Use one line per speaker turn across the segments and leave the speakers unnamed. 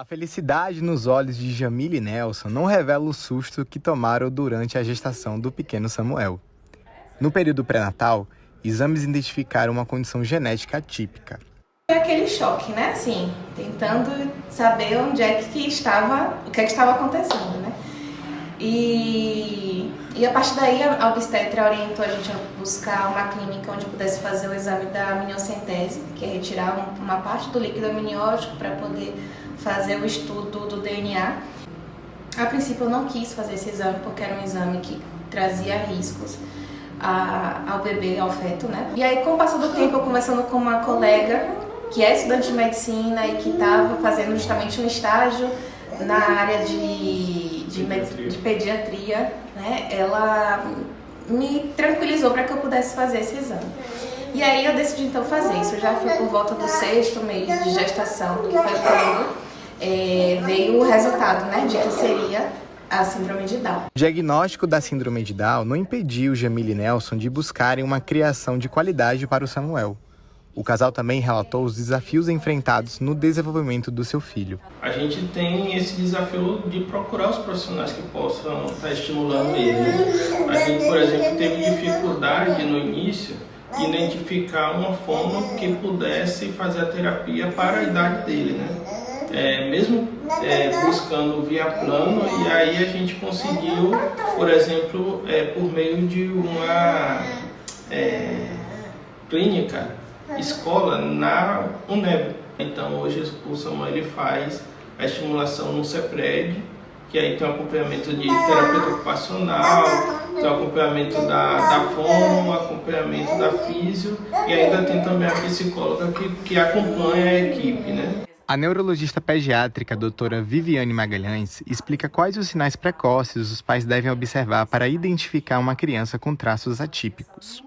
A felicidade nos olhos de Jamile e Nelson não revela o susto que tomaram durante a gestação do pequeno Samuel. No período pré-natal, exames identificaram uma condição genética atípica.
Foi aquele choque, né? Assim, tentando saber onde é que estava, o que é que estava acontecendo, né? E a partir daí a obstetra orientou a gente a buscar uma clínica onde pudesse fazer o exame da amniocentese, que é retirar uma parte do líquido amniótico para poder fazer o estudo do DNA. A princípio eu não quis fazer esse exame porque era um exame que trazia riscos ao bebê, ao feto, né? E aí, com o passar do tempo, eu conversando com uma colega que é estudante de medicina e que estava fazendo justamente um estágio na área de pediatria, né? Ela me tranquilizou para que eu pudesse fazer esse exame. E aí eu decidi então fazer isso. Eu já fui por volta do 6º mês de gestação, que foi quando veio o resultado, né, de que seria a síndrome de Down.
O diagnóstico da síndrome de Down não impediu Jamile e Nelson de buscarem uma criação de qualidade para o Samuel. O casal também relatou os desafios enfrentados no desenvolvimento do seu filho.
A gente tem esse desafio de procurar os profissionais que possam estar estimulando ele. A gente, por exemplo, teve dificuldade no início de identificar uma forma que pudesse fazer a terapia para a idade dele, né? Mesmo buscando via plano, e aí a gente conseguiu, por exemplo, por meio de uma clínica, escola na UNEB. Então hoje o Samuel ele faz a estimulação no CEPRED, que aí tem o acompanhamento de terapeuta ocupacional, tem o acompanhamento da fono, o acompanhamento da físio, e ainda tem também a psicóloga que acompanha a equipe, né?
A neurologista pediátrica doutora Viviane Magalhães explica quais os sinais precoces os pais devem observar para identificar uma criança com traços atípicos.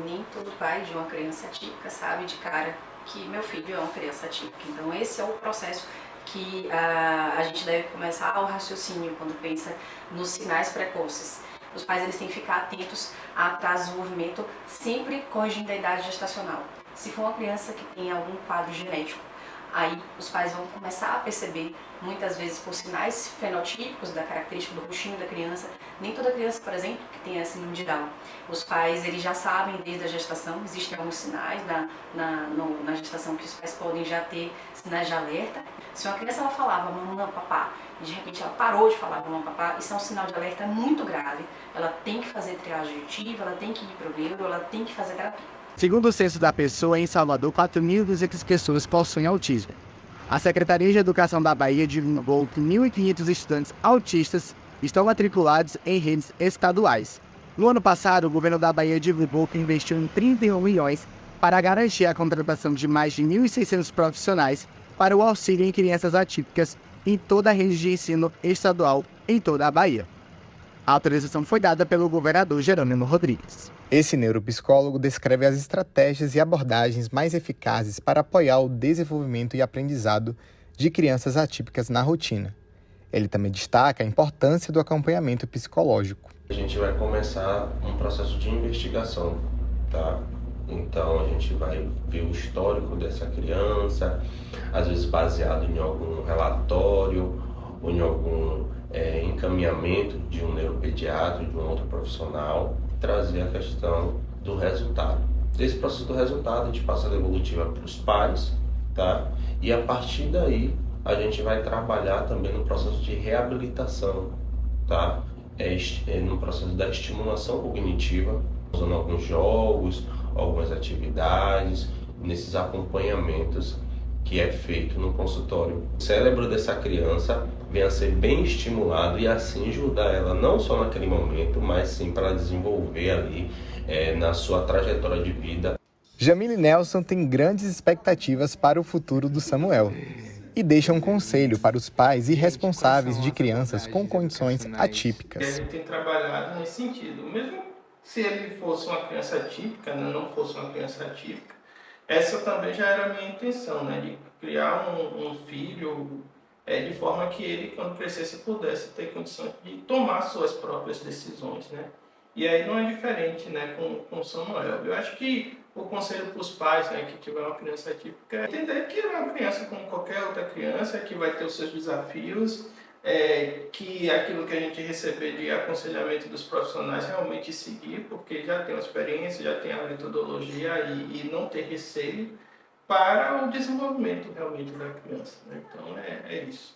Nem todo pai de uma criança atípica sabe de cara que meu filho é uma criança atípica. Então esse é o processo que a gente deve começar o raciocínio quando pensa nos sinais precoces. Os pais eles têm que ficar atentos a atraso de desenvolvimento, sempre corrigindo a idade gestacional. Se for uma criança que tem algum quadro genético, aí os pais vão começar a perceber, muitas vezes por sinais fenotípicos da característica do rostinho da criança. Nem toda criança, por exemplo, que tem a síndrome de Down. Os pais eles já sabem desde a gestação, existem alguns sinais na gestação que os pais podem já ter sinais de alerta. Se uma criança ela falava mamãe, papá, e de repente ela parou de falar mamãe, papá, isso é um sinal de alerta muito grave. Ela tem que fazer triagem auditiva, ela tem que ir para o neuro, ela tem que fazer terapia.
Segundo o Censo da Pessoa, em Salvador, 4.200 pessoas possuem autismo. A Secretaria de Educação da Bahia divulgou que 1.500 estudantes autistas estão matriculados em redes estaduais. No ano passado, o governo da Bahia divulgou que investiu em 31 milhões para garantir a contratação de mais de 1.600 profissionais para o auxílio em crianças atípicas em toda a rede de ensino estadual em toda a Bahia. A autorização foi dada pelo governador Jerônimo Rodrigues.
Esse neuropsicólogo descreve as estratégias e abordagens mais eficazes para apoiar o desenvolvimento e aprendizado de crianças atípicas na rotina. Ele também destaca a importância do acompanhamento psicológico.
A gente vai começar um processo de investigação, tá? Então a gente vai ver o histórico dessa criança, às vezes baseado em algum relatório ou em algum encaminhamento de um neuropediatra, de um outro profissional, trazer a questão do resultado. Desse processo do resultado, a gente passa a devolutiva para os pais, tá? E a partir daí, a gente vai trabalhar também no processo de reabilitação, tá? No processo da estimulação cognitiva, usando alguns jogos, algumas atividades, nesses acompanhamentos que é feito no consultório. O cérebro dessa criança venha a ser bem estimulado e assim ajudar ela não só naquele momento, mas sim para desenvolver ali na sua trajetória de vida.
Jamile e Nelson têm grandes expectativas para o futuro do Samuel e deixam um conselho para os pais e responsáveis de crianças com condições atípicas.
A gente tem trabalhado nesse sentido. Mesmo se ele fosse uma criança atípica, não fosse uma criança atípica, essa também já era a minha intenção, né? De criar um filho de forma que ele, quando crescesse, pudesse ter condições de tomar suas próprias decisões, né? E aí não é diferente, né, com o Samuel. Eu acho que o conselho para os pais, né, que tiver uma criança atípica, é entender que é uma criança como qualquer outra criança, que vai ter os seus desafios, que aquilo que a gente receber de aconselhamento dos profissionais realmente seguir, porque já tem uma experiência, já tem a metodologia e não ter receio para o desenvolvimento realmente da criança, né? Então é isso.